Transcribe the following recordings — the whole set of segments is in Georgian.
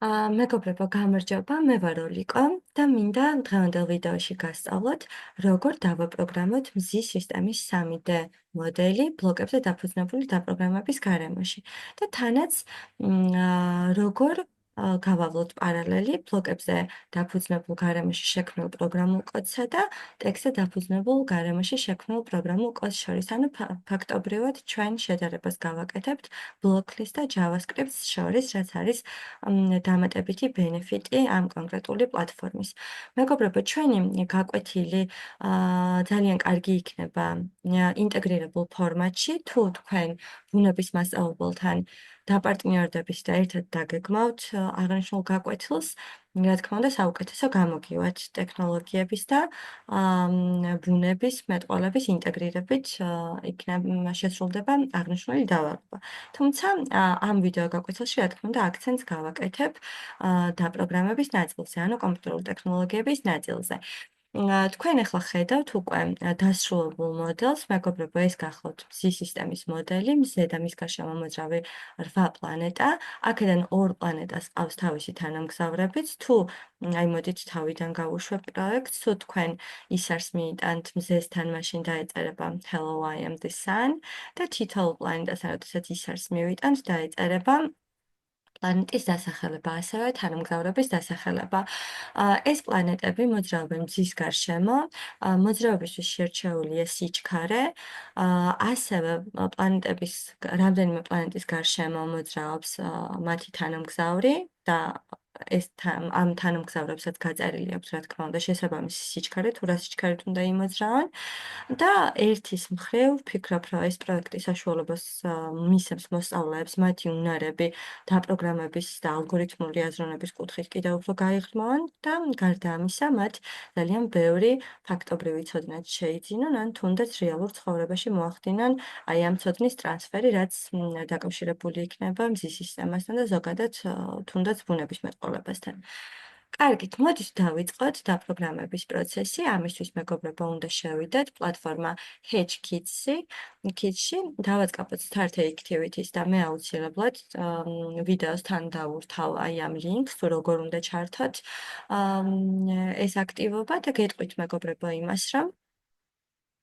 მეგობრებო, გამარჯობა, მე ვარ ოლიკო და მინდა დღევანდელ ვიდეოში გასწავლოთ, როგორ დავაპროგრამოთ მზის სისტემის 3D მოდელი ბლოკებზე დაფუძნებული დაპროგრამების გარემოში და თანაც როგორ გავავლოთ პარალელი ბლოკებზე დაფუძნებულ გარემოში შექმნილ პროგრამულ კოდსა და ტექსტზე დაფუძნებულ გარემოში შექმნილ პროგრამულ კოდს შორის. ანუ ფაქტობრივად ჩვენ შედარებას გავაკეთებთ Blockly-ს და JavaScript-ს შორის, რაც არის დამატებითი ბენეფიტი ამ კონკრეტული პლატფორმის. მეგობრებო, ჩვენი გაკვეთილი ძალიან კარგი იქნება ინტეგრირებულ ფორმატში, თუ თქვენ ბუნების მასწავლებელთან დაპარტნიორდებით და ერთად დაგეგმავთ აღნიშნულ გაკვეთილს, რა თქმა უნდა, საუკეთესო გამოგივათ ტექნოლოგიების და ბუნების მეტყველების ინტეგრირებით შესრულდება აღნიშნული დავალება. თუმცა ამ ვიდეო გაკვეთილში, რა თქმა უნდა, აქცენტს გავაკეთებ დაპროგრამების ნაწილზე, ანუ კომპიუტერული ტექნოლოგიების ნაწილზე. თქვენ ახლა ხედავთ უკვე დასრულებულ მოდელს, მეგობრებო, ეს გახლავთ მზის სისტემის მოდელი, მზე და მის გარშემო მოძრავი 8 პლანეტა. აქედან 2 პლანეტას ყავს თავისი თანამგზავრებიც. თუ აი მოდით თავიდან გავუშვებ პროექტს, თუ თქვენ ისარს მიიტანთ მზესთან, მაშინ დაეწერება Hello, I am the sun და თითოეულ პლანეტას, როდესაც ისარს მივიტანთ, დაეწერება პლანეტის დასახელება, ასევე თანამგზავრების დასახელება. ეს პლანეტები მოძრაობენ მზის გარშემო, მოძრაობისთვის შერჩეულია სიჩქარე, ასევე პლანეტების რამდენიმე პლანეტის გარშემო მოძრაობს მათი თანამგზავრი და ამ თანამგზავრებსაც გაწერილი აქვს, რა თქმა უნდა, შესაბამისი სიჩქარე, თუ რა სიჩქარით უნდა იმოძრავონ. და ერთის მხრივ ვფიქრობ, რომ ეს პროექტი საშუალებას მისცემს მოსწავლეებს მათი უნარები დაპროგრამების და ალგორითმული აზროვნების კუთხით კიდევ უფრო გაიღრმავან და გარდა ამისა, მათ ძალიან ბევრი ფაქტობრივი ცოდნაც შეიძინონ, ან თუნდაც რეალურ ცხოვრებაში მოახდინონ აი ამ ცოდნის ტრანსფერი, რაც დაკავშირებული იქნება მზის სისტემასთან და ზოგადად თუნდაც ბუნების მეტყველებასთან. კარგით, მოდით დავიწყოთ დაპროგრამების პროცესი. ამისთვის მეგობრებო, უნდა შევიდეთ პლატფორმა Hatch Kids-ში, დავაწყაპოთ Start Activities და მე აუცილებლად ვიდეოს თან დავურთავ აი ამ ლინკს, თუ როგორ უნდა ჩართოთ ეს აქტივობა და გეტყვით მეგობრებო იმას, რომ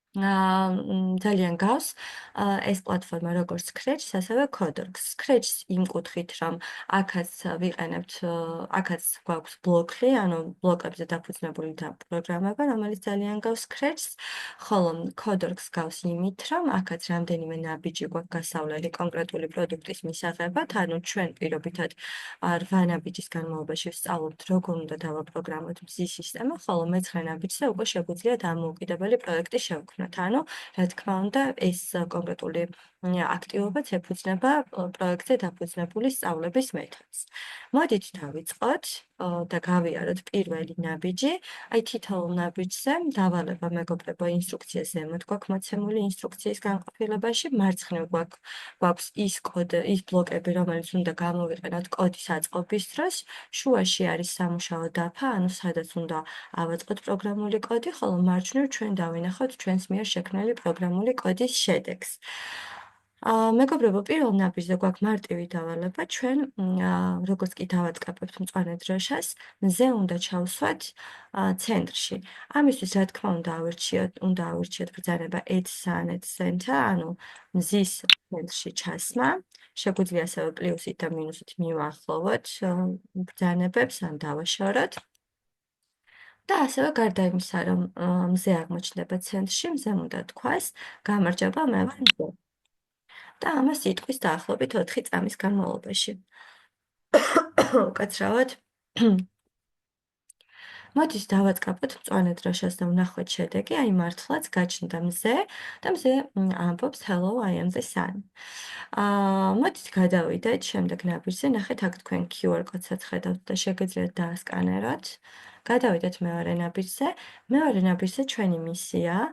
ძალიან გავს ეს პლატფორმა როგორც Scratch-ს, ასევე Coderg-ს. Scratch-ს იმ კუთხით, რომ აქაც ვიყენებთ, აქაც გვაქვს Blockly, ანუ ბლოკებზე დაფუძნებული პროგრამება, რომელიც ძალიან გავს Scratch-ს, ხოლო Coderg-ს გავს იმით, რომ აქაც რამდენიმე ნაბიჯი გვაქვს გასავლელი კონკრეტული პროდუქტის მისაღებად, ანუ ჩვენ პირობითად 8 ნაბიჯის განმავლობაში ვსწავლობთ, როგორ უნდა დავაპროგრამოთ მზის სისტემა, ხოლო მე-9 ნაბიჯზე უკვე შეგვიძლია დამოუკიდებელი პროექტი შევქმნათ. ანუ, რა თქმა უნდა, ეს კონკრეტული აქტივობაც ეფუძნება პროექტზე დაფუძნებული სწავლების მეთოდს. მოდით დავიწყოთ და გავიაროთ პირველი ნაბიჯი. აი თითოეულ ნაბიჯზე დავალება მეგობრებო ინსტრუქციას ზემოთ გვაქვს მოცემული ინსტრუქციის განყოფილებაში, მარცხნივ გვაქვს ის ბლოკები, რომელიც უნდა გამოვიყენოთ კოდის აწყობის დროს, შუაში არის სამუშაო დაფა, ანუ სადაც უნდა ავაწყოთ პროგრამული კოდი, ხოლო მარჯვნივ ჩვენ დავინახოთ ჩვენს მიერ შექმნილი პროგრამული კოდის შედეგს. მეგობრებო, პირველ ნაბიჯზე გვაქვს მარტივი დავალება, ჩვენ როგორც კი დავაწყებებთ მწვანე დროშას, მზე უნდა ჩავსვათ ცენტრში. ამისთვის, რა თქმა უნდა ავირჩიოთ ბრძანება Add Sun at Center, ანუ მზის ცენტრში ჩასმა. შეგვიძლია ასევე პლუსით და მინუსით მივახლოვოთ ბრძანებებს, ან დავაშოროთ. და ასევე გარდა იმისა, რომ მზე აღმოჩნდება ცენტრში, მზემ უნდა თქვას, გამარჯობა, მე ვარ მზე. და ამას იტყვის დაახლოებით 4 წამის განმავლობაში. უკაცრავად. მოდით დავაწყაპოთ მწვანე დროშას და ვნახოთ შედეგი, აი მართლაც გაჩნდა მზე და მზე ამბობს Hello, I am the sun. მოდით გადავიდეთ შემდეგ ნაბიჯზე, ნახეთ აქ თქვენ QR კოდსაც ხედავთ და შეგიძლიათ დაასკანეროთ. გადავიდეთ მეორე ნაბიჯზე. მეორე ნაბიჯზე ჩვენი მისიაა,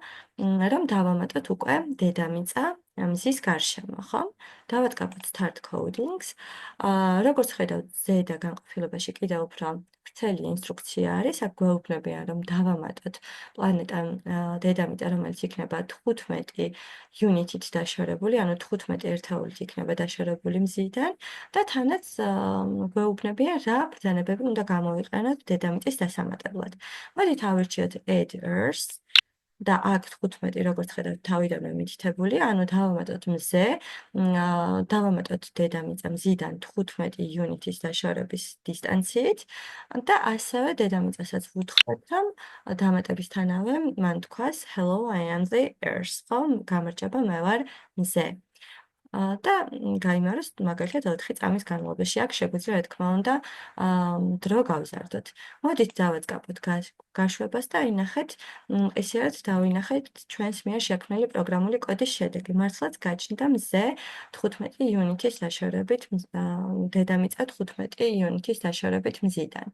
რომ დავამატოთ უკვე დედამიწა მზის გარშემო, ხო? დავაწყაპოთ Start Coding-ს. როგორც ხედავთ, ზედა განყოფილებაში კიდევ უფრო მთელი ინსტრუქცია არის, აქ გვეუბნებიან, რომ დავამატოთ პლანეტა დედამიწა, რომელიც იქნება 15 იუნიტით დაშორებული, ანუ 15 ერთეულით იქნება დაშორებული მზიდან და თანაც გვეუბნებიან, რა ბრძანებები უნდა გამოვიყენოთ დედამიწის დასამატებლად. მოდით ავირჩიოთ add Earth და აქ 15 როგორც ხედავთ თავიდანვე მითითებული, ანუ დავამატოთ მზე, დავამატოთ დედამიწა მზიდან 15 იუნიტის დაშორების დისტანციით და ასევე დედამიწასაც ვუთხრეთ, რომ დამატებისთანავე მან თქვას hello I am the earth, ხო? გამარჯობა, მე ვარ მზე. და გაიმაროს მაგალითად 4 წამის განმავლობაში. აქ შეგვიძლია, რა თქმა უნდა, დრო გავზარდოთ. მოდით დავაწყაპოთ გაშვებას და ინახეთ, ესეც დავინახეთ ჩვენს მიერ შექმნილი პროგრამული კოდის შედეგი. მართლაც გაჩნდა მზე 15 იუნიტის დაშორებით, დედამიწა 15 იუნიტის დაშორებით მზიდან.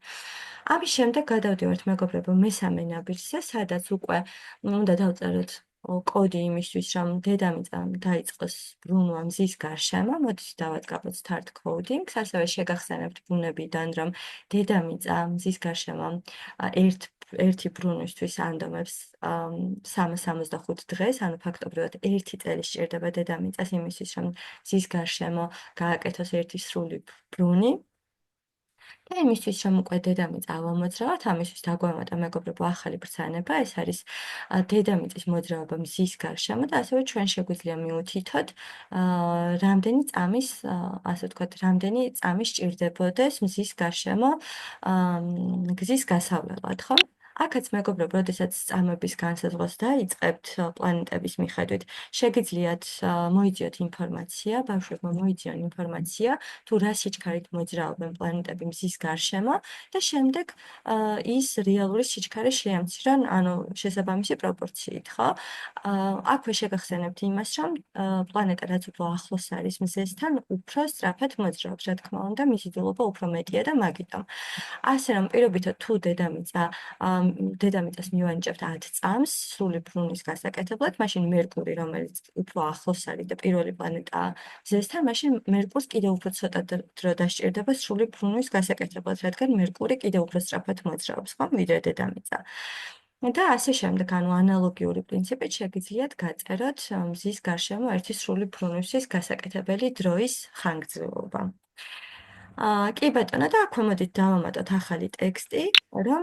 ამის შემდეგ გადავდივართ, მეგობრებო, მესამე ნაბიჯზე, სადაც უკვე უნდა დავწეროთ კოდი იმისთვის, რომ დედამიწა დაიწყოს ბრუნვა მზის გარშემო. მოდით დავაწყაპოთ start coding-ს, ასევე შეგახსენებთ ბუნებიდან, რომ დედამიწა მზის გარშემო ერთი ბრუნვისთვის ანდომებს 365 დღეს, ანუ ფაქტობრივად 1 წელი სჭირდება დედამიწას იმისთვის, რომ მზის გარშემო გააკეთოს ერთი სრული ბრუნი. და იმისთვის, რომ უკვე დედამიწა ავამოძრავათ, ამისთვის დაგვამატა მეგობრებო ახალი ბრძანება, ეს არის დედამიწის მოძრაობა მზის გარშემო და ასევე ჩვენ შეგვიძლია მივუთითოთ, რამდენი წამის, ასე ვთქვათ, რამდენი წამი სჭირდებოდეს მზის გარშემო გზის გასავლელად, ხო? აქაც მეგობრებო, როდესაც წამების განსაზღვრას დაიწყებთ პლანეტების მიხედვით, შეგიძლიათ მოიძიოთ ინფორმაცია, ბავშვებმა მოიძიონ ინფორმაცია, თუ რა სიჩქარით მოძრაობენ პლანეტები მზის გარშემო და შემდეგ ის რეალური სიჩქარე შეამცირონ, ანუ შესაბამისი პროპორციით, ხო? აქვე შეგახსენებთ იმას, რომ პლანეტა რაც უფრო ახლოს არის მზესთან, უფრო სწრაფად მოძრაობს, რა თქმა უნდა, მისი ძილობა უფრო მეტია და მაგიტომ. ასე რომ პირობითად თუ დედამიწას მივანიჭებთ 10 წამს სრული ბრუნის გასაკეთებლად, მაშინ მერკური, რომელიც უფრო ახლოს არის და პირველი პლანეტაა მზესთან, მაშინ მერკურს კიდევ უფრო ცოტა დრო დასჭირდება სრული ბრუნვის გასაკეთებლად, რადგან მერკური კიდევ უფრო სწრაფად მოძრაობს, ხო, ვიდრე დედამიწა. და ასე შემდეგ, ანუ ანალოგიური პრინციპით შეგიძლიათ გაწეროთ მზის გარშემო ერთი სრული ბრუნვისთვის გასაკეთებელი დროის ხანგრძლივობა. კი ბატონო და აქვე მოდით დავამატოთ ახალი ტექსტი, რომ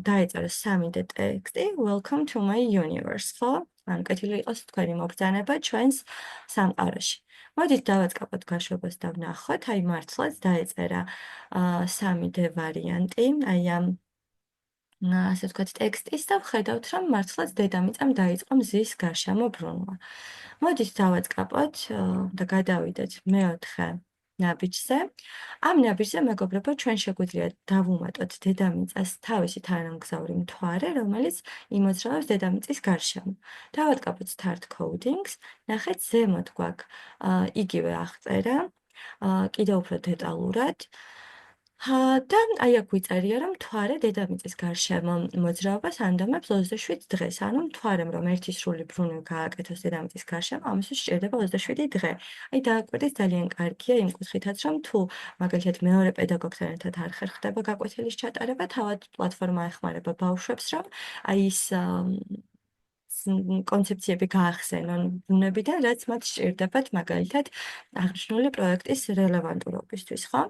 დაეწეროს 3D ტექსტი welcome to my universe, ხო? ანუ კეთილი იყოს თქვენი მობრძანება ჩვენს სამყაროში. მოდით დავაწყაპოთ გაშვებას და ვნახოთ, აი მართლაც დაეწერა 3D ვარიანტი, აი ამ ასე ვთქვათ ტექსტის და ვხედავთ, რომ მართლაც დედამიწამ დაიწყო მზის გარშემო ბრუნვა. მოდით დავაწყაპოთ და გადავიდეთ მეოთხე ნაბიჯზე. ამ ნაბიჯზე მეგობრებო, ჩვენ შეგვიძლია დავუმატოთ დედამიწას თავისი თანამგზავრი მთვარე, რომელიც იმოძრავებს დედამიწის გარშემო. დავაწყაპოთ start coding-ს, ნახეთ ზემოთ გვაქვს იგივე აღწერა, კიდევ უფრო დეტალურად. და აი აქ ვიწერია, რომ მთვარე დედამიწის გარშემო მოძრაობას ანდამებს 27 დღეს, ანუ მთვარემ რომ ერთი სრული ბრუნვი გააკეთოს დედამიწის გარშემო, ამისთვის სჭირდება 27 დღე. აი დააკვირდეს ძალიან კარგია იმ კუთხითაც, რომ თუ მაგალითად მეორე პედაგოგთან ერთად არ ხერხდება გაკვეთილის ჩატარება, თავად პლატფორმა ეხმარება ბავშვებს, რომ აი ის კონცეფციები გაახსენონ ბუნებიდან, რაც მათ სჭირდებათ მაგალითად აღნიშნული პროექტის რელევანტურობისთვის, ხო?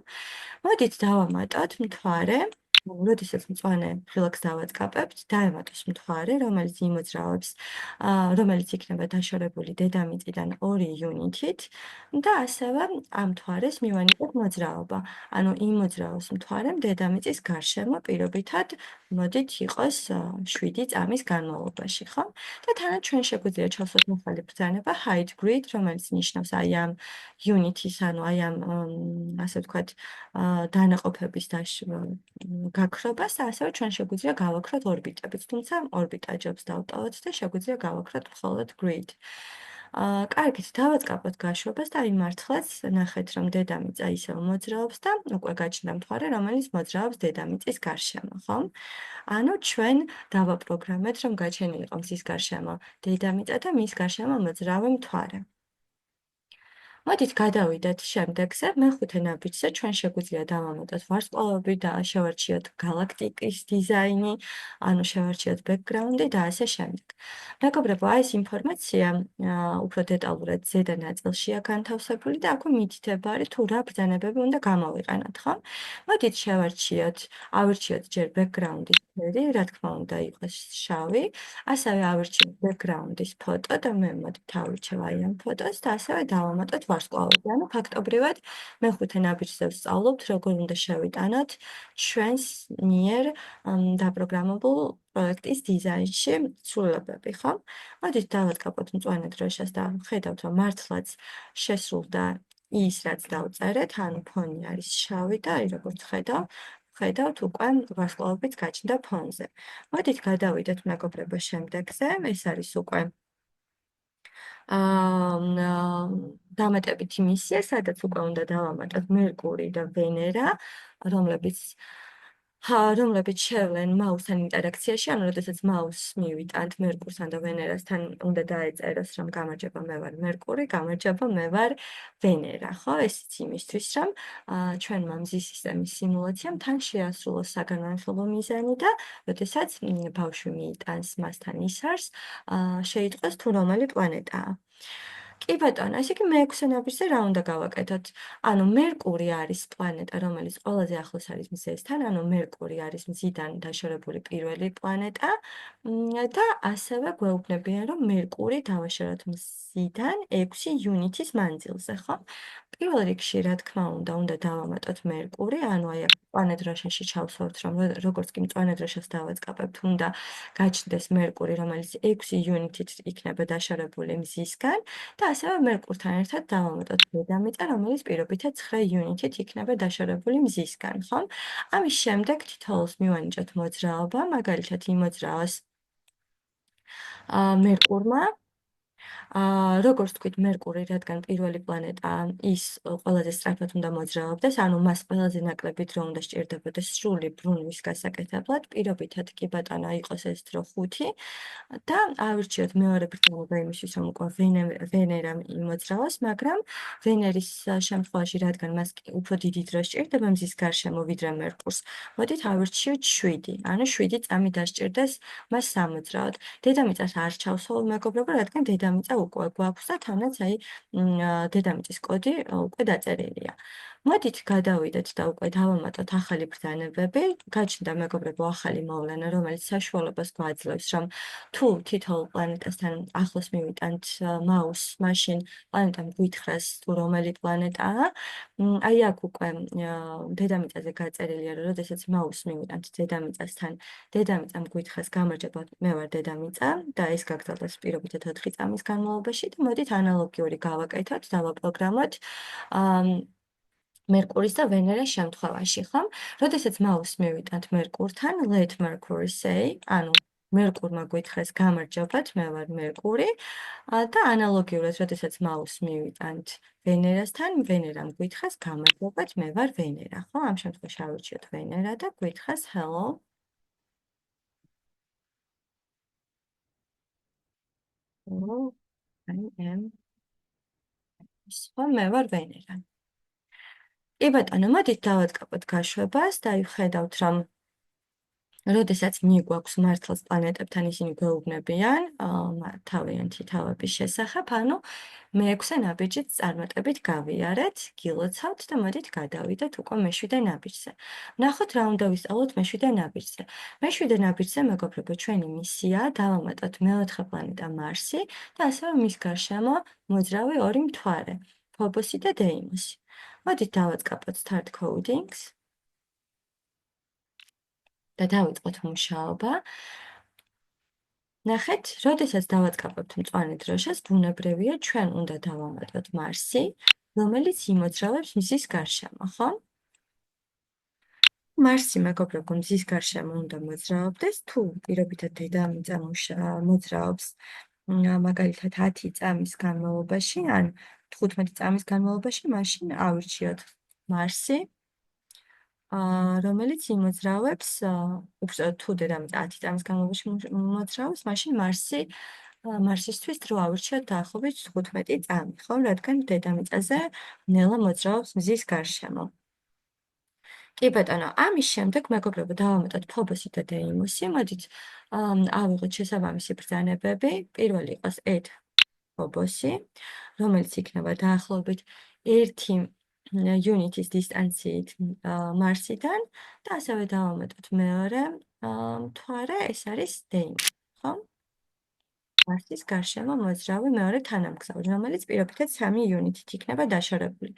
მოდით დავამატოთ მთვარე, როდესაც მწვანე ღილაკს დავაწყაპებთ, დაემატოს მთვარე, რომელიც იმოძრავებს, რომელიც იქნება დაშორებული დედამიწიდან 2 იუნიტით და ასევე ამ მთვარეს მივანიჭოთ მოძრაობა. ანუ იმოძრავოს მთვარემ დედამიწის გარშემო პირობითად მოდით იყოს 7 წამის განმავლობაში, ხო? და თანაც ჩვენ შეგვიძლია ჩავსვათ ახალი ბრძანება height grid, რომელიც ნიშნავს აი ამ იუნიტის, ანუ აი ამ ასე ვთქვათ, დანაყოფების გაქრობას და ასევე ჩვენ შეგვიძლია გავაქროთ ორბიტებიც, თუმცა ორბიტა ჯობს დავტოვოთ და შეგვიძლია გავაქროთ მხოლოდ grid. კარგით, დავაწყაპოთ გაშვებას და აი მართლაც ნახეთ, რომ დედამიწა ისევ მოძრაობს და უკვე გაჩნდა მთვარე, რომელიც მოძრაობს დედამიწის გარშემო, ხო? ანუ ჩვენ დავაპროგრამეთ, რომ გაჩენილიყო მზის გარშემო დედამიწა და მის გარშემო მოძრავი მთვარე. მოდით გადავიდეთ შემდეგზე, მეხუთე ნაბიჯზე ჩვენ შეგვიძლია დავამატოთ ვარსკვლავები და შევარჩიოთ galaktikis დიზაინი, ანუ შევარჩიოთ background-ი და ასე შემდეგ. მეგობრებო, აი ეს ინფორმაცია უფრო დეტალურად ზედა ნაწილშია განთავსებული და აქვე მითითება არის თუ რა ბრძანებები უნდა გამოვიყენოთ, ხო? მოდით ავირჩიოთ ჯერ background-ის ფერი, რა თქმა უნდა იყოს შავი, ასევე ავირჩიოთ background-ის ფოტო და მე მოდით ავირჩევ აი ამ ფოტოს და ასევე დავამატოთ ვარსკვლავები. ანუ ფაქტობრივად მეხუთე ნაბიჯზე ვსწავლობთ, როგორ უნდა შევიტანოთ ჩვენს მიერ დაპროგრამებულ პროექტის დიზაინში ცვლილებები, ხო? მოდით დავატკაპოთ მწვანე დროშას და ხედავთ, რომ მართლაც შესრულდა ის, რაც დავწერეთ, ანუ ფონი არის შავი და აი როგორც ხედავთ უკვე ვარსკვლავებიც გაჩნდა ფონზე. მოდით გადავიდეთ მეგობრებო შემდეგზე, ეს არის უკვე დამატებითი მისია, სადაც უკვე უნდა დავამატოთ მერკური და ვენერა, რომლებიც შევლენ მაუსთან ინტერაქციაში, ანუ როდესაც მაუსს მივიტანთ მერკურსთან და ვენერასთან, უნდა დაეწეროს, რომ გამარჯობა, მე ვარ მერკური, გამარჯობა, მე ვარ ვენერა, ხო? ესიც იმისთვის, რომ ჩვენმა მზის სისტემის სიმულაციამ თან შეასრულოს საგანმანათლებლო მიზანი და როდესაც ბავშვი მიიტანს მასთან ისარს, შეიტყვეს თუ რომელი პლანეტაა. კი ბატონო, ესე იგი მეექვსე ნაბიჯზე რა უნდა გავაკეთოთ? ანუ მერკური არის პლანეტა, რომელიც ყველაზე ახლოს არის მზესთან, ანუ მერკური არის მზიდან დაშორებული პირველი პლანეტა და ასევე გვეუბნებიან, რომ მერკური დავაშოროთ მზიდან 6 იუნიტის მანძილზე, ხო? პირველ რიგში, რა თქმა უნდა დავამატოთ მერკური, ანუ აი აქ მწვანე დროშაში ჩავსვათ, რომ როგორც კი მწვანე დროშას დავაწყაბებთ, უნდა გაჩნდეს მერკური, რომელიც 6 იუნიტით იქნება დაშორებული მზისგან და ასევე მერკურთან ერთად დავამატოთ დედამიწა, რომელიც პირობითად 9 იუნიტით იქნება დაშორებული მზისგან, ხომ? ამის შემდეგ თითოეულს მივანიჭოთ მოძრაობა, მაგალითად იმ მოძრაობას მერკურმა როგორც თქვით, მერკური, რადგან პირველი პლანეტაა, ის ყველაზე სწრაფად უნდა მოძრაობდეს, ანუ მას ყველაზე ნაკლები დრო უნდა სჭირდებოდეს სრული ბრუნვის გასაკეთებლად. პირობითად კი ბატონო იყოს ეს დრო 5 და ავირჩიოთ მეორე ბრძანება იმისთვის, რომ უკვე ვენერა იმოძრავოს, მაგრამ ვენერის შემთხვევაში, რადგან მას უფრო დიდი დრო სჭირდება მზის გარშემო ვიდრე მერკურს, მოდით ავირჩიოთ 7, ანუ 7 წამი დასჭირდეს მას სამოძრაოდ. დედამიწას არ ჩავსვავ მეგობრებო, რადგან დედამიწა უკვე გვაქვს და თანაც აი დედამიწის კოდი უკვე დაწერილია. მოდით გადავიდეთ და უკვე დავამატოთ ახალი ბრძანებები. გაჩნდა მეგობრებო ახალი მოვლენა, რომელიც საშუალებას გვაძლევს, რომ თუ თითოეულ პლანეტასთან ახლოს მივიტანთ მაუსს, მაშინ პლანეტამ გვითხრას თუ რომელი პლანეტაა. აი აქ უკვე დედამიწაზე გაწერილია, რომ როდესაც მაუსს მივიტანთ დედამიწასთან, დედამიწამ გვითხრას გამარჯობა, მე ვარ დედამიწა და ეს გაგრძელდეს პირობითად 4 წამის განმავლობაში და მოდით ანალოგიური გავაკეთოთ, დავაპროგრამოთ მერკურის და ვენერას შემთხვევაში, ხომ? როდესაც მაუსს მივიტანთ მერკურთან, let Mercury say, ანუ მერკურმა გვითხრას გამარჯობათ, მე ვარ მერკური და ანალოგიურად, როდესაც მაუსს მივიტანთ ვენერასთან, ვენერამ გვითხრას გამარჯობათ, მე ვარ ვენერა, ხო? ამ შემთხვევაში ავირჩიოთ ვენერა და გვითხრას hello. I am. ხო, მე ვარ ვენერა. კი ბატონო, მოდით დავაწყობოთ გაშვებას და ვხედავთ, რომ როდესაც მიგვაქვს მართლაც პლანეტებთან ისინი გვეუბნებიან თავიანთი თავების შესახებ, ანუ მეექვსე ნაბიჯით წარმატებით გავიარეთ, გილოცავთ და მოდით გადავიდეთ უკვე მეშვიდე ნაბიჯზე. ვნახოთ რა უნდა ვისწავლოთ მეშვიდე ნაბიჯზე. მეშვიდე ნაბიჯზე, მეგობრებო, ჩვენი მისიაა დავამატოთ მეოთხე პლანეტა მარსი და ასევე მის გარშემო მოძრავი ორი მთვარე, ფობოსი და დეიმოსი. მოდით დავაწყაბოთ start codings. და დავიწყოთ მუშაობა. ნახეთ, როდესაც დავაწყაბებთ მწვანე დროშას, ბუნებრივია ჩვენ უნდა დავამატოთ მარსი, რომელიც იმოძრავებს მზის გარშემო, ხო? მარსი, მეგობრებო, მზის გარშემო უნდა მოძრაობდეს, თუ პირობითად დედამიწა მოძრაობს მაგალითად 10 წამის განმავლობაში, ან 15 წამის განმავლობაში, მაშინ ავირჩიოთ მარსი, რომელიც იმოძრავებს, თუ დედამიწა 10 წამის განმავლობაში მოძრაობს, მაშინ მარსი მარსისთვის დრო ავირჩიოთ დაახლოებით 15 წამი, ხო? რადგან დედამიწაზე ნელა მოძრაობს მზის გარშემო. კი ბატონო, ამის შემდეგ მეგობრებო დავამატოთ ფობოსი და დეიმოსი. მოდით ავიღოთ შესაბამისი ბრძანებები. პირველი იყოს ეთ ფობოსი, რომელიც იქნება დაახლოებით 1 იუნიტის დისტანციით მარსიდან და ასევე დავამატოთ მეორე მთვარე, ეს არის დეიმოსი, ხო? მარსის გარშემო მოძრავი მეორე თანამგზავრი, რომელიც პირობითად 3 იუნიტით იქნება დაშორებული.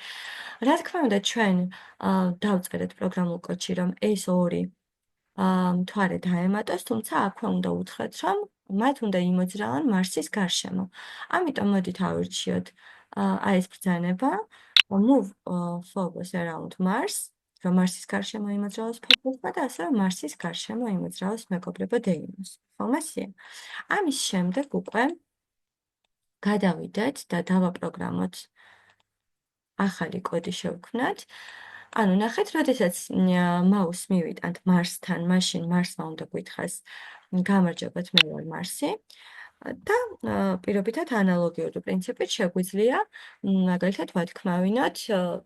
რა თქმა უნდა, ჩვენ დავწერეთ პროგრამულ კოდში, რომ ეს ორი მთვარე დაემატოს, თუმცა აქვე უნდა უთხრათ, რომ მათ უნდა იმოძრავონ მარსის გარშემო. ამიტომ მოდით ავირჩიოთ აი ეს ბრძანება move Phobos around Mars, რომ მარსის გარშემო იმოძრავოს Phobos-მა და ასევე მარსის გარშემო იმოძრავოს მეგობრებო Deimos. ხომასია? ამის შემდეგ უკვე გადავიდეთ და დავაპროგრამოთ ახალი კოდი შევქმნათ. ანუ ნახეთ, როდესაც მაუს მივიტანთ მარსთან, მაშინ მარსმა უნდა გვითხრას გამარჯობათ, მე ვარ მარსი. და პირობითად ანალოგიური პრინციპით შეგვიძლია მაგალითად ვათქმავინოთ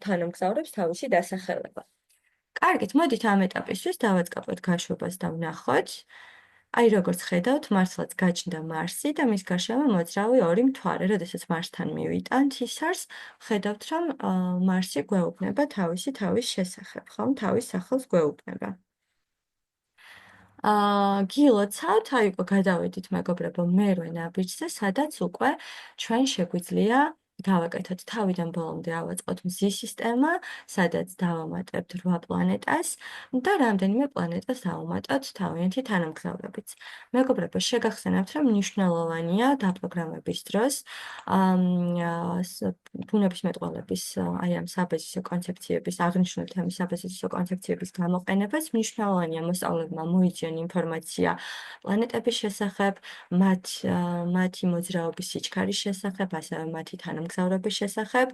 თანამგზავრებს თავისი დასახელება. კარგით, მოდით ამ ეტაპისთვის დავაწყაპოთ გაშვებას და ვნახოთ. აი როგორც ხედავთ, მართლაც გაჩნდა მარსი და მის გარშემო მოძრავი ორი მთვარე. როდესაც მარსთან მივიტანთ ისარს, ხედავთ, რომ მარსი გვეუბნება თავისი თავის შესახებ, ხომ? თავის სახელს გვეუბნება. გილოცავთ, აი უკვე გადავედით მეგობრებო მერვე ნაბიჯზე, სადაც უკვე ჩვენ შეგვიძლია გავაკეთოთ თავიდან ბოლომდე ავაწყოთ მზის სისტემა, სადაც დავამატებთ 8 პლანეტას და რამდენიმე პლანეტას დავამატოთ თავიანთი თანამგზავრებიც. მეგობრებო, შეგახსენებთ, რომ მნიშვნელოვანია დაპროგრამების დროს ბუნებისმეტყველების აი ამ საბაზისო კონცეფციების, აღნიშნული თემის საბაზისო კონცეფციების გამოყენებას. მნიშვნელოვანია მოსწავლეებმა მოიძიონ ინფორმაცია პლანეტების შესახებ, მათი მოძრაობის სიჩქარის შესახებ, ასევე მათი თანამგზავრობის შესახებ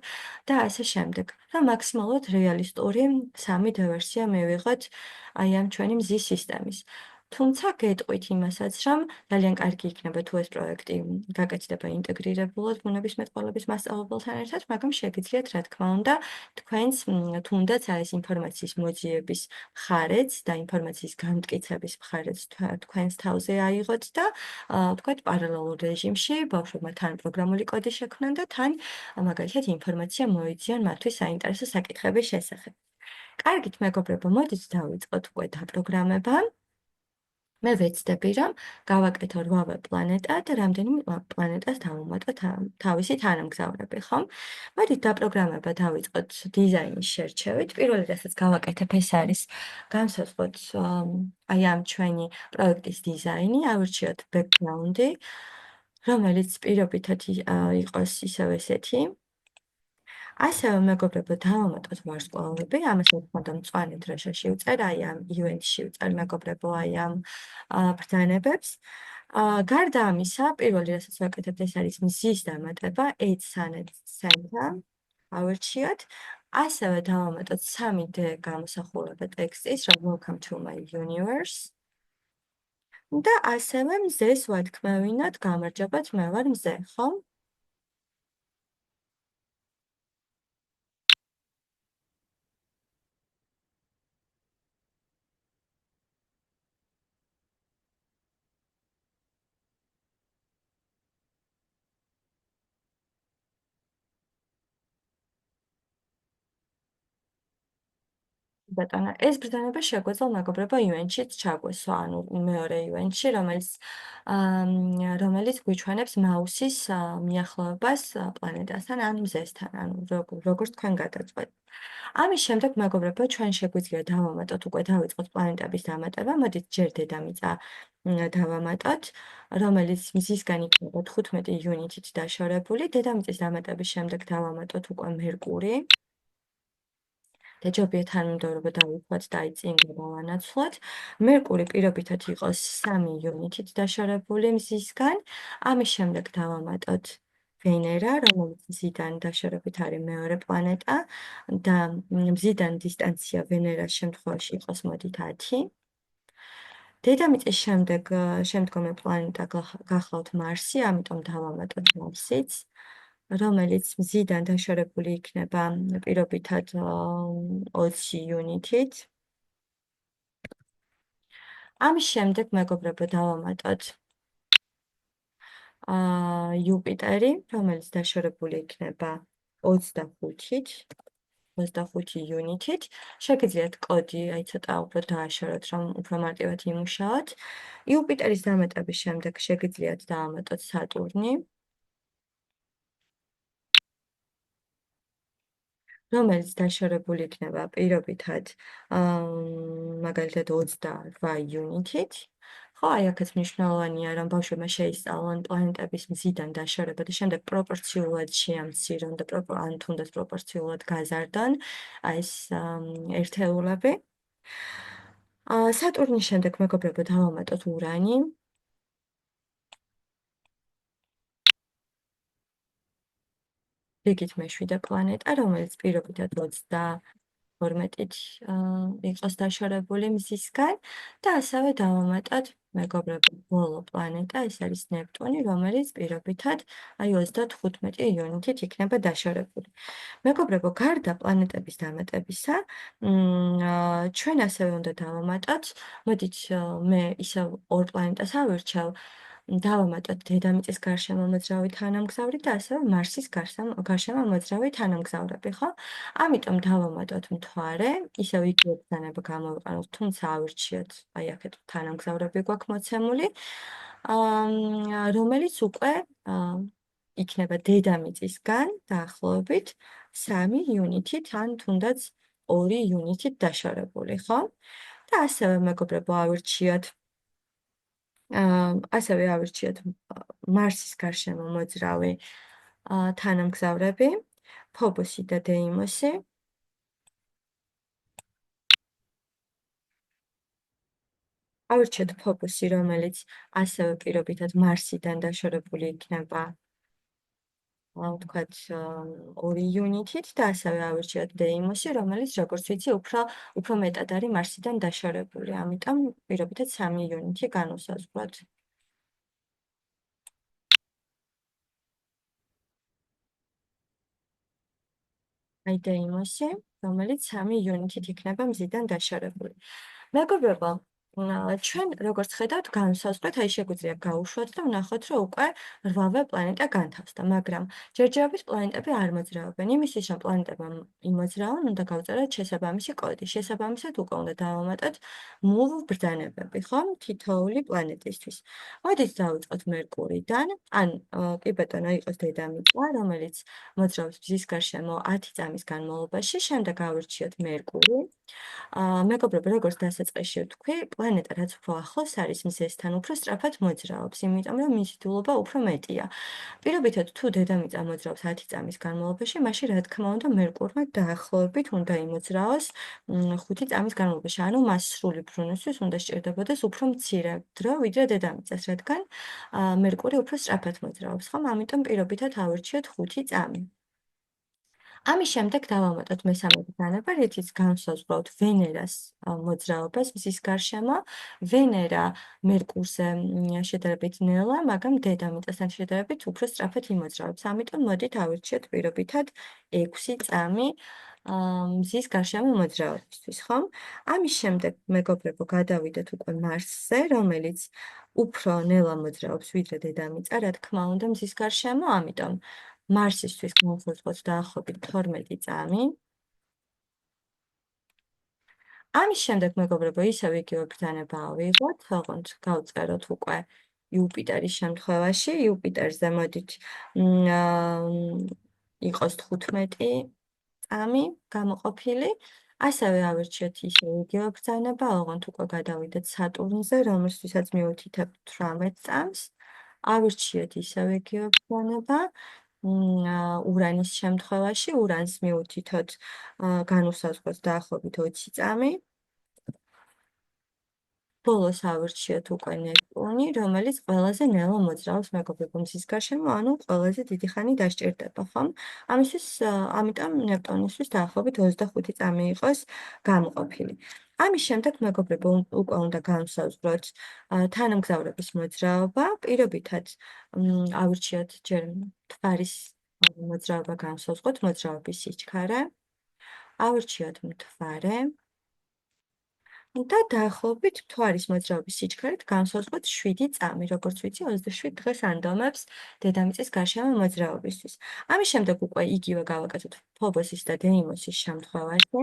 და ასე შემდეგ. და მაქსიმალურად რეალისტური 3D ვერსია მივიღოთ აი ამ ჩვენი მზის სისტემის. თუმცა გეტყვით იმასაც, რომ ძალიან კარგი იქნება თუ ეს პროექტი გაკეთდება ინტეგრირებულად ბუნებისმეტყველების მასწავლებელთან ერთად, მაგრამ შეგიძლიათ, რა თქმა უნდა, თქვენს თუნდაც აი ეს ინფორმაციის მოძიების მხარეც და ინფორმაციის განმტკიცების მხარეც თქვენს თავზე აიღოთ და თქვათ პარალელურ რეჟიმში ბავშვებმა თან პროგრამული კოდი შექმნან და თან მაგალითად ინფორმაცია მოიძიონ მათთვის საინტერესო საკითხების შესახებ. კარგით, მეგობრებო, მოდით დავიწყოთ უკვე დაპროგრამება. მე ვეცდები, რომ გავაკეთო 8 პლანეტა და რამდენიმე პლანეტას დავუმატო თავისი თანამგზავრები, ხომ? მოდით დაპროგრამება დავიწყოთ დიზაინის შერჩევით. პირველი რასაც გავაკეთებ, ეს არის განსაზღვროთ აი ამ ჩვენი პროექტის დიზაინი, ავირჩიოთ ბექგრაუნდი, რომელიც პირობითად იყოს ისევ ესეთი. ასევე მეგობრებო, დავამატოთ ვარსკვლავები, ამას რა თქმა უნდა მწვანე დროშა შევწერ, აი ამ ივენტში ვწერ მეგობრებო, აი ამ ბრძანებებს. გარდა ამისა, პირველი რასაც ვაკეთებთ, ეს არის მზის დამატება, add planet center, ავირჩიოთ. ასევე დავამატოთ 3D გამოსახულება ტექსტის, რომ welcome to my universe. და ასევე მზეს ვათქმევინოთ, გამარჯობათ, მე ვარ მზე, ხო? ბატონო, ეს ბრძანება შეგვეძლო მეგობრებო ივენტშიც ჩაგვესვა, ანუ მეორე ივენტში, რომელიც გვიჩვენებს მაუსის მიახლოებას პლანეტასთან ან მზესთან, ანუ როგორც თქვენ გადაწყვეტთ. ამის შემდეგ მეგობრებო, ჩვენ შეგვიძლია დავამატოთ, უკვე დავიწყოთ პლანეტების დამატება, მოდით ჯერ დედამიწა დავამატოთ, რომელიც მზისგან იქნება 15 იუნიტით დაშორებული. დედამიწის დამატების შემდეგ დავამატოთ უკვე მერკური. და ჯობია თანმიმდევრობა დავიქვათ და აი წინ გავანაცვლოთ. მერკური პირობითად იყოს 3 იუნიტით დაშორებული მზისგან. ამის შემდეგ დავამატოთ ვენერა, რომელიც მზიდან დაშორებით არის მეორე პლანეტა და მზიდან დისტანცია ვენერას შემთხვევაში იყოს მოდით 10. დედამიწის შემდგომი პლანეტა გახლავთ მარსი, ამიტომ დავამატოთ მარსიც, რომელიც მზიდან დაშორებული იქნება პირობითად 20 იუნიტით. ამის შემდეგ, მეგობრებო, დავამატოთ იუპიტერი, რომელიც დაშორებული იქნება 25-ით, 25 იუნიტით. შეგიძლიათ კოდი აი ცოტა უფრო დააშოროთ, რომ უფრო მარტივად იმუშაოთ. იუპიტერის დამატების შემდეგ შეგიძლიათ დავამატოთ სატურნი, რომელიც დაშორებული იქნება პირობითად მაგალითად 28 იუნიტით. ხო, აი აქაც მნიშვნელოვანია, რომ ბავშვებმა შეისწავლონ პლანეტების მზიდან დაშორება და შემდეგ პროპორციულად შეამცირონ და ან თუნდაც პროპორციულად გაზარდონ ეს ერთეულები. სატურნის შემდეგ მეგობრებო დავამატოთ ურანი, რიგით მეშვიდე პლანეტა, რომელიც პირობითად 12-ით იყოს დაშორებული მზისგან და ასევე დავამატოთ მეგობრებო ბოლო პლანეტა, ეს არის ნეპტუნი, რომელიც პირობითად აი 35 იუნიტით იქნება დაშორებული. მეგობრებო, გარდა პლანეტების დამატებისა, ჩვენ ასევე უნდა დავამატოთ, მოდით მე ისევ ორ პლანეტას ავირჩევ, დავამატოთ დედამიწის გარშემო მოძრავი თანამგზავრი და ასევე მარსის გარშემო მოძრავი თანამგზავრები, ხო? ამიტომ დავამატოთ მთვარე, ისევ იგივე ბრძანება გამოვიყენოთ, თუმცა ავირჩიოთ, აი აქეთ თანამგზავრები გვაქვს მოცემული, რომელიც უკვე იქნება დედამიწისგან დაახლოებით 3 იუნიტით ან თუნდაც 2 იუნიტით დაშორებული, ხო? და ასევე მეგობრებო ასევე ავირჩიოთ მარსის გარშემო მოძრავი თანამგზავრები, ფობოსი და დეიმოსი. ავირჩიოთ ფობოსი, რომელიც ასევე პირობითად მარსიდან დაშორებული იქნება, ვთქვათ, 2 იუნიტით და ასევე ავირჩიოთ დეიმოსი, რომელიც, როგორც ვიცი, უფრო მეტად არის მარსიდან დაშორებული, ამიტომ პირობითად 3 იუნიტი განუსაზღვროთ. აი დეიმოსი, რომელიც 3 იუნიტით იქნება მზიდან დაშორებული. მეგობრებო, ჩვენ როგორც ხედავთ, განვსაზღვრეთ, აი შეგვიძლია გავუშვათ და ვნახოთ, რომ უკვე 8-ვე პლანეტა განთავსდა, მაგრამ ჯერჯერობით პლანეტები არ მოძრაობენ. იმისთვის, რომ პლანეტებმა იმოძრაონ, უნდა გავწეროთ შესაბამისი კოდი. შესაბამისად უკვე უნდა დავამატოთ move ბრძანებები, ხო? თითოეული პლანეტისთვის. მოდით დავიწყოთ მერკურიდან, ან კი ბატონო, იყოს დედამიწა, რომელიც მოძრაობს მზის გარშემო 10 წამის განმავლობაში, შემდეგ ავირჩიოთ მერკური. მეგობრებო, როგორც დასაწყისში ვთქვი, პლანეტა რაც უფრო ახლოს არის მზესთან, უფრო სწრაფად მოძრაობს, იმიტომ რომ მისი დულობა უფრო მეტია. პირობითად, თუ დედამიწა მოძრაობს 10 წამის განმავლობაში, მაშინ რა თქმა უნდა მერკურმა დაახლოებით უნდა იმოძრაოს 5 წამის განმავლობაში, ანუ მას სრული ბრუნვისთვის უნდა სჭირდებოდეს უფრო მცირე დრო, ვიდრე დედამიწას, რადგან მერკური უფრო სწრაფად მოძრაობს, ხომ? ამიტომ პირობითად ავირჩიოთ 5 წამი. ამის შემდეგ დავამატოთ მესამე ბრძანება, რითიც განვსაზღვრავთ ვენერას მოძრაობას მზის გარშემო. ვენერა მერკურზე შედარებით ნელა, მაგრამ დედამიწასთან შედარებით უფრო სწრაფად იმოძრაობს. ამიტომ მოდით ავირჩიოთ პირობითად 6 წამი მზის გარშემო მოძრაობისთვის, ხომ? ამის შემდეგ, მეგობრებო, გადავიდეთ უკვე მარსზე, რომელიც უფრო ნელა მოძრაობს ვიდრე დედამიწა, რა თქმა უნდა, მზის გარშემო, ამიტომ მარსისთვის განვსაზღვროთ დაახლოებით 12 წამი. ამის შემდეგ, მეგობრებო, ისევ იგივე ბრძანება ავიღოთ, თქო, გავწეროთ უკვე იუპიტერის შემთხვევაში. იუპიტერზე მოდით იყოს 15 წამი გამოყოფილი. ასევე ავირჩიოთ ისევ იგივე ბრძანება, ოღონდ უკვე გადავიდეთ სატურნზე, რომელთვისაც მივუთითებთ 18 წამს. ავირჩიოთ ისევ იგივე ბრძანება. ურანის შემთხვევაში, ურანს მივუთითოთ განუსაზღვროთ დაახლოებით 20 წამი. ბოლოს ავირჩიოთ უკვე ნეპტუნი, რომელიც ყველაზე ნელა მოძრაობს მეგობრებო მზის გარშემო, ანუ ყველაზე დიდი ხანი დასჭირდება, ხომ? ამისთვის, ამიტომ ნეპტუნისთვის დაახლოებით 25 წამი იყოს გამოყოფილი. ამის შემდეგ მეგობრებო უკვე უნდა განვსაზღვროთ თანამგზავრების მოძრაობა, პირობითად ავირჩიოთ ჯერ მთვარის მოძრაობა განვსაზღვროთ, მოძრაობის სიჩქარე. ავირჩიოთ მთვარე და დაახლოებით მთვარის მოძრაობის სიჩქარით განსაზღვროთ 7 წამი, როგორც ვიცი 27 დღეს ანდომებს დედამიწის გარშემო მოძრაობისთვის. ამის შემდეგ უკვე იგივე გავაკეთოთ ფობოსის და დეიმოსის შემთხვევაში.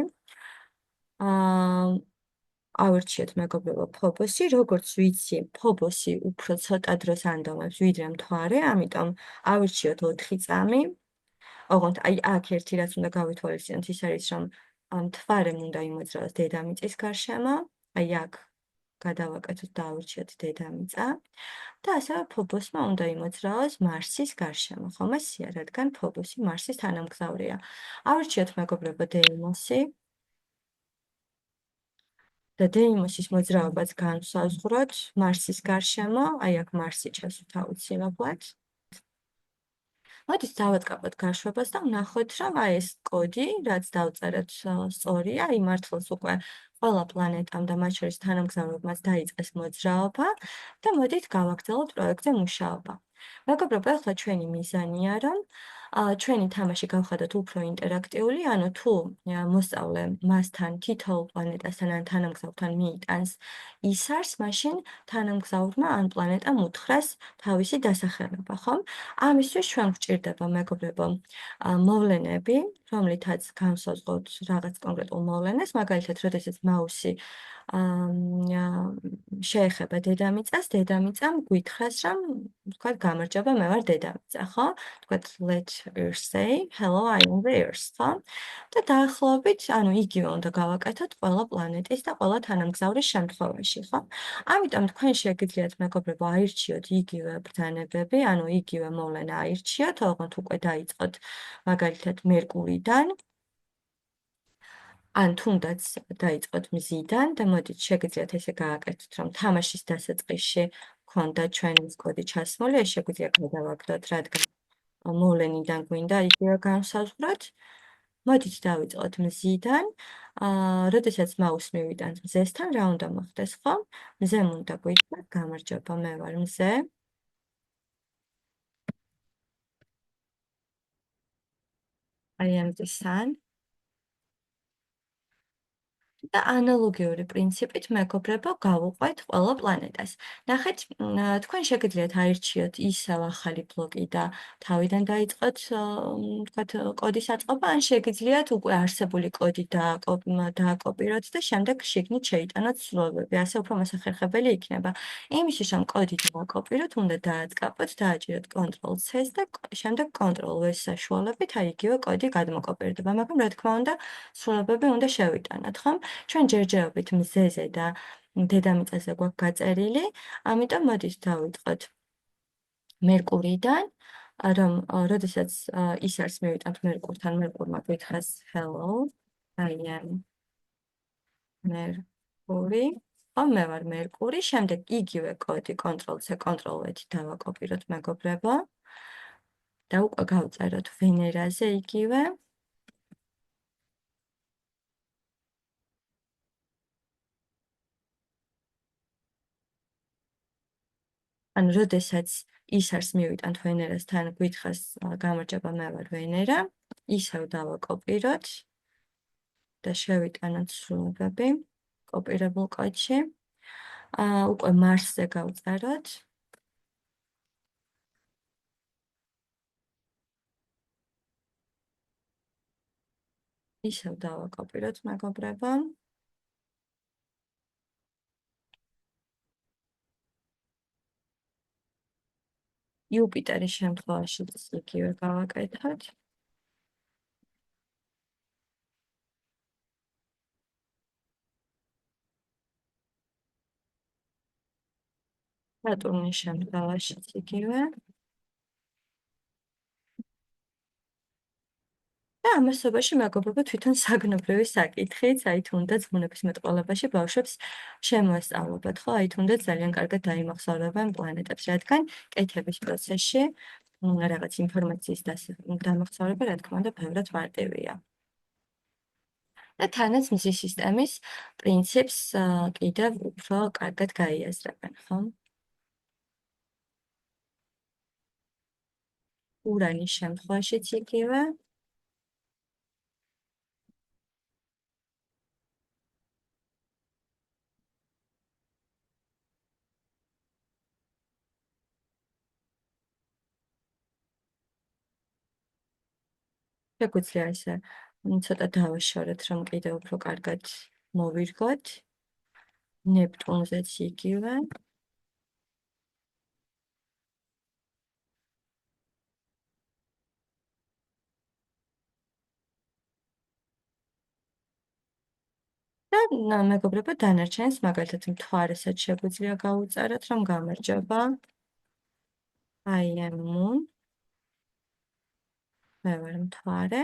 აა ავირჩიოთ მეგობრებო ფობოსი, როგორც ვიცი, ფობოსი უფრო ცოტა დროს ანდომებს ვიდრე მთვარე, ამიტომ ავირჩიოთ 4 წამი. ოღონდ აი აქ ერთი რაც უნდა გავითვალისწინოთ ის არის რომ მთვარემ უნდა იმოძრაოს დედამიწის გარშემო, აი აქ გადავაკეთოთ და ავირჩიოთ დედამიწა და ასევე ფობოსმა უნდა იმოძრაოს მარსის გარშემო, ხომ ესია, რადგან ფობოსი მარსის თანამგზავრია. ავირჩიოთ მეგობრებო დეიმოსი და დეიმოსის მოძრაობაც განვსაზღვროთ მარსის გარშემო, აი აქ მარსი ჩასვით აუცილებლად. მოდით დავატკაპოთ გაშვებას და ვნახოთ, რომ აი ეს კოდი, რაც დავწერეთ, სწორია, აი მართლაც უკვე ყველა პლანეტამ და მათ შორის თანამგზავრებმაც დაიწყეს მოძრაობა და მოდით გავაგრძელოთ პროექტზე მუშაობა. მეგობრებო, ახლა ჩვენი მიზანია, რომ ჩვენი თამაში გავხადოთ უფრო ინტერაქტიული, ანუ თუ მოსწავლე მასთან თითოეულ პლანეტასთან ან თანამგზავრთან მიიტანს ისარს, მაშინ თანამგზავრმა ან პლანეტამ უთხრას თავისი დასახელება, ხომ? ამისთვის ჩვენ გვჭირდება მეგობრებო მოვლენები, რომლითაც განსაზღვროთ რაღაც კონკრეტულ მოვლენას, მაგალითად, როდესაც მაუსი შეეხება დედამიწას, დედამიწამ გვითხრას, რომ ვთქვათ, გამარჯობა, მე ვარ დედამიწა, ხო? ვთქვათ, let Earth say, hello, I am the Earth, ხო? და დაახლოებით, ანუ იგივე უნდა გავაკეთოთ ყველა პლანეტის და ყველა თანამგზავრის შემთხვევაში, ხო? ამიტომ თქვენ შეგიძლიათ მეგობრებო აირჩიოთ იგივე ბრძანებები, ანუ იგივე მოვლენა აირჩიოთ, ოღონდ უკვე დაიწყოთ მაგალითად მერკურიდან, ან თუნდაც დაიწყოთ მზიდან და მოდით შეგიძლიათ ესე გააკეთოთ, რომ თამაშის დასაწყისში გქონდა ჩვენი კოდი ჩასმული, ეს შეგვიძლია გადავაგდოთ, რადგან მოვლენიდან გვინდა იგივე განსაზღვროთ. მოდით დავიწყოთ მზიდან. როდესაც მაუს მივიტანთ მზესთან, რა უნდა მოხდეს, ხო? მზემ უნდა გვითქვას, გამარჯობა, მე ვარ მზე. I am the sun. და ანალოგიური პრინციპით მეგობრებო გავუყვეთ ყველა პლანეტას. ნახეთ, თქვენ შეგიძლიათ აირჩიოთ ისევ ახალი ბლოკი და თავიდან დაიწყოთ, ვთქვათ, კოდის აწყობა, ან შეგიძლიათ უკვე არსებული კოდი დააკოპიროთ და შემდეგ შიგნით შეიტანოთ ცვლილებები. ასე უფრო მოსახერხებელი იქნება. იმისთვის, რომ კოდი დააკოპიროთ, უნდა დააწყაპოთ, დააჭიროთ Ctrl+C-ს და შემდეგ Ctrl+V-ს საშუალებით აი იგივე კოდი გადმოკოპირდება. მაგრამ რა თქმა უნდა, ცვლილებები უნდა შევიტანოთ, ხომ? ჩვენ ჯერჯერობით მზეზე და დედამიწაზე გვაქვს გაწერილი, ამიტომ მოდით დავიწყოთ მერკურიდან, რომ როდესაც ისარს მივიტანთ მერკურთან, მერკურმა გითხრას hello, I am მერკური, მე ვარ მერკური, შემდეგ იგივე კოდი Ctrl+C, Ctrl+V-ით დავაკოპიროთ მეგობრებო და უკვე გავწეროთ ვენერაზე იგივე. ანუ როდესაც ისარს მივიტანთ ვენერასთან, გითხრას გამარჯობა, მე ვარ ვენერა, ისევ დავაკოპიროთ და შევიტანოთ ცვლილებები კოპირებულ კოდში. უკვე მარსზე გავწეროთ. ისევ დავაკოპიროთ მეგობრებო. იუპიტერის შემთხვევაშიც იგივე გავაკეთოთ. სატურნის შემთხვევაშიც იგივე. და ამასობაში მეგობრებო თვითონ საგნობრივი საკითხიც, აი თუნდაც ბუნებისმეტყველებაში ბავშვებს შემოესწავლობათ, ხო? აი თუნდაც ძალიან კარგად დაიმახსოვრებენ პლანეტებს, რადგან კეთების პროცესში რაღაც ინფორმაციის დამახსოვრება, რა თქმა უნდა, ბევრად მარტივია. და თანაც მზის სისტემის პრინციპს კიდევ უფრო კარგად გაიაზრებენ, ხო? ურანის შემთხვევაშიც იგივე. შეგვიძლია ისე ცოტა დავაშორეთ, რომ კიდევ უფრო კარგად მოვირგოთ. ნეპტუნზეც იგივე. და მეგობრებო, დანარჩენს მაგალითად მთვარესაც შეგვიძლია გავუწეროთ, რომ გამარჯობა. I am moon. მე ვარ მთვარე.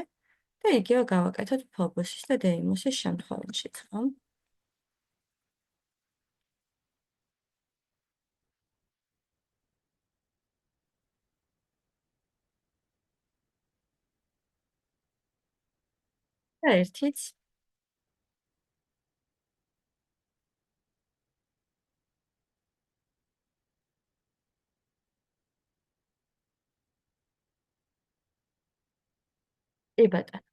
და იგივე გავაკეთოთ ფობოსის და დეიმოსის შემთხვევაშიც, ხო? და ერთიც კი ბატონო.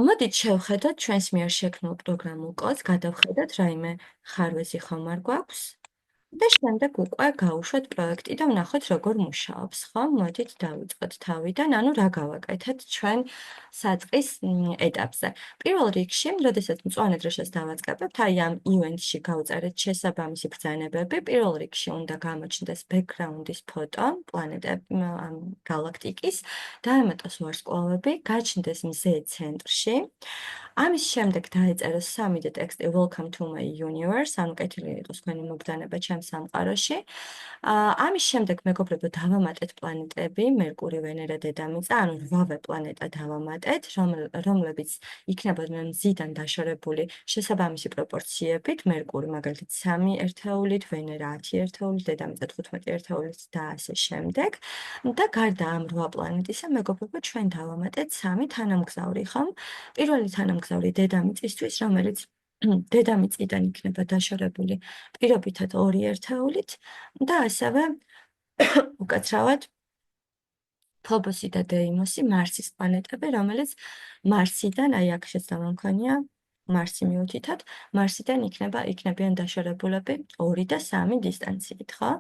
მოდით შევხედოთ ჩვენს მიერ შექმნილ პროგრამულ კოდს, გადავხედოთ რაიმე ხარვეზი ხომ არ გვაქვს. და შემდეგ უკვე გავუშვათ პროექტი და ვნახოთ როგორ მუშაობს, ხო? მოდით დავიწყოთ თავიდან, ანუ რა გავაკეთეთ ჩვენ საწყის ეტაპზე. პირველ რიგში, როდესაც მწვანე დროშას დავაწყებებთ, აი ამ ივენტში გავწერეთ შესაბამისი ბრძანებები. პირველ რიგში უნდა გამოჩნდეს ბექგრაუნდის ფოტო, ამ გალაქტიკის, დაემატოს ვარსკვლავები, გაჩნდეს მზე ცენტრში. ამის შემდეგ დაეწეროს 3D ტექსტი Welcome to my universe, ანუ კეთილი იყოს თქვენი მობრძანება ჩემს სამყაროში. ამის შემდეგ მეგობრებო დავამატეთ პლანეტები, მერკური, ვენერა, დედამიწა, ანუ 8 პლანეტა დავამატეთ, რომლებიც იქნებოდნენ მზიდან დაშორებული შესაბამისი პროპორციებით, მერკური მაგალითად 3 ერთეულით, ვენერა 10 ერთეულით, დედამიწა 15 ერთეულით და ასე შემდეგ. და გარდა ამ 8 პლანეტისა, მეგობრებო, ჩვენ დავამატეთ 3 თანამგზავრი, ხომ? პირველი თანამგზავრი დედამიწისთვის, რომელიც დედამიწიდან იქნება დაშორებული პირობითად 2 ერთეულით და ასევე უკაცრავად ფობოსი და დეიმოსი, მარსის პლანეტები, რომელიც მარსიდან, აი აქ შეცდამა მქონია, მარსი მიუთითოთ, მარსიდან იქნებიან დაშორებულები 2 და 3 დისტანციით, ხო?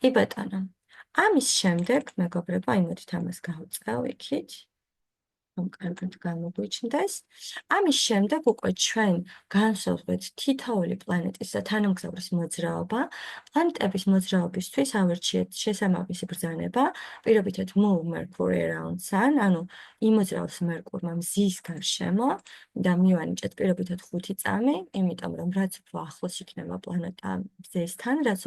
კი ბატონო. ამის შემდეგ, მეგობრებო, აი მოდით ამას გავუწყევ იქით. რომ კარგად გამოგვიჩნდეს. ამის შემდეგ უკვე ჩვენ განსაზღვრეთ თითოეული პლანეტის და თანამგზავრის მოძრაობა. პლანეტების მოძრაობისთვის ავირჩიეთ შესაბამისი ბრძანება, პირობითად move Mercury around sun, ანუ იმოძრაოს მერკურმა მზის გარშემო და მივანიჭეთ პირობითად 5 წამი, იმიტომ რომ რაც უფრო ახლოს იქნება პლანეტა მზესთან, რაც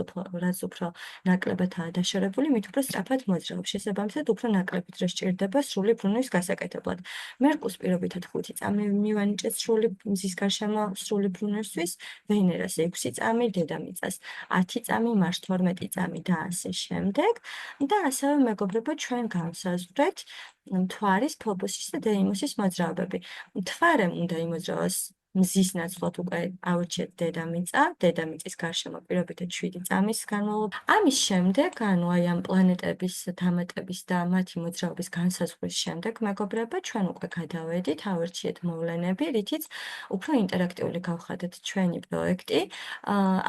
უფრო ნაკლებადაა დაშორებული, მით უფრო სწრაფად მოძრაობს. შესაბამისად, უფრო ნაკლები დრო სჭირდება სრული ბრუნვის გასაკეთებლად. მერკურს პირობითად 5 წამი მივანიჭეთ სრული მზის გარშემო სრული ბრუნვისთვის, ვენერას 6 წამი, დედამიწას 10 წამი, მარს 12 წამი და ასე შემდეგ. და ასევე მეგობრებო, ჩვენ განსაზღვრეთ მთვარის, ფობოსის და დეიმოსის მოძრაობები. მთვარემ უნდა იმოძრავოს მზის ნაცვლად უკვე ავირჩიეთ დედამიწა, დედამიწის გარშემო პირობითად 7 წამის განმავლობა. ამის შემდეგ, ანუ აი ამ პლანეტების დამატების და მათი მოძრაობის განსაზღვრის შემდეგ, მეგობრებო, ჩვენ უკვე გადავედით, ავირჩიეთ მოვლენები, რითიც უფრო ინტერაქტიული გავხადეთ ჩვენი პროექტი.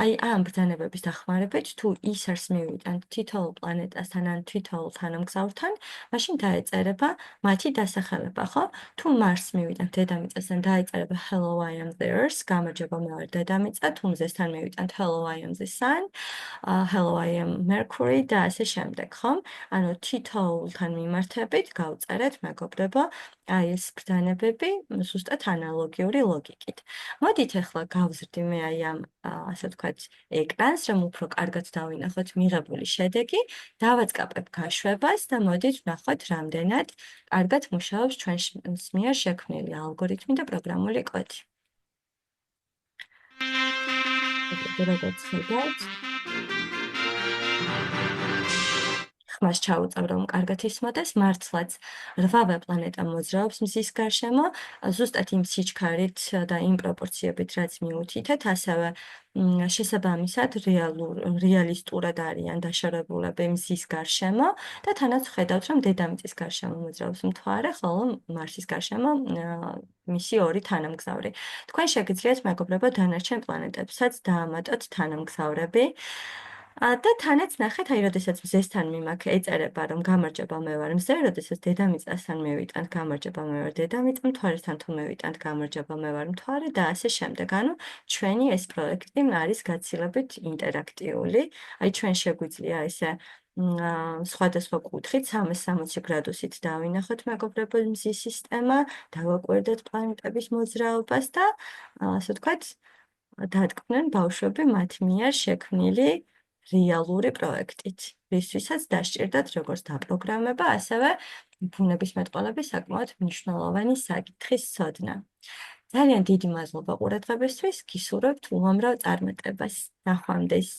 აი ამ ბრძანებების დახმარებით, თუ ის არს მივიტანთ თითოეულ პლანეტასთან ან თითოეულ თანამგზავრთან, მაშინ დაეწერება მათი დასახელება, ხო? თუ მარს მივიტანთ დედამიწასთან, დაეწერება Hello I am the Earth, გამარჯობა მე ვარ დედამიწა, თუ მზესთან მივიტანთ Hello I am the Sun, Hello I am Mercury და ასე შემდეგ, ხო? ანუ თითოეულთან მიმართებით გავწერეთ, მეგობრებო, აი ეს ბრძანებები ზუსტად ანალოგიური ლოგიკით. მოდით ახლა გავზრდი მე აი ამ, ასე ვთქვათ, ეკრანს, რომ უფრო კარგად დავინახოთ მიღებული შედეგი, დავაწყაპებ გაშვებას და მოდით ვნახოთ, რამდენად კარგად მუშაობს ჩვენს მიერ შექმნილი ალგორითმი და პროგრამული კოდი. როგორც ხედავთ, ხმას ჩაუწევ, რომ კარგად ისმოდეს, მართლაც 8-ვე პლანეტა მოძრაობს მზის გარშემო, ზუსტად იმ სიჩქარით და იმ პროპორციებით, რაც მიუთითეთ, ასევე შესაბამისად რეალისტურად არიან დაშორებულები მზის გარშემო და თანაც ხედავთ, რომ დედამიწის გარშემო მოძრაობს მთვარე, ხოლო მარსის გარშემო მისი ორი თანამგზავრი. თქვენ შეგიძლიათ, მეგობრებო, დანარჩენ პლანეტებსაც დაამატოთ თანამგზავრები. და თანაც ნახეთ, აი, როდესაც მზესთან მიმაქ ეწერება, რომ გამარჯობა, მე ვარ მზე, როდესაც დედამიწასთან მევიტანთ, გამარჯობა, მე ვარ დედამიწა, მთვარესთან თუ მევიტანთ, გამარჯობა, მე ვარ მთვარე და ასე შემდეგ. ანუ ჩვენი ეს პროექტი არის გაცილებით ინტერაქტიული. აი, ჩვენ შეგვიძლია ესე სხვადასხვა კუთხით 360 გრადუსით დავინახოთ მეგობრებო მზის სისტემა, დავაკვირდეთ პლანეტების მოძრაობას და ასე ვთქვათ, დადგნენ ბავშვები მათ მიერ შექმნილი რეალური პროექტით, რისთვისაც დასჭირდათ როგორც დაპროგრამება, ასევე ბუნებისმეტყველების საკმაოდ მნიშვნელოვანი საკითხის ცოდნა. ძალიან დიდი მადლობა ყურადღებისთვის, გისურვებთ უამრავ წარმატებას. ნახვამდის.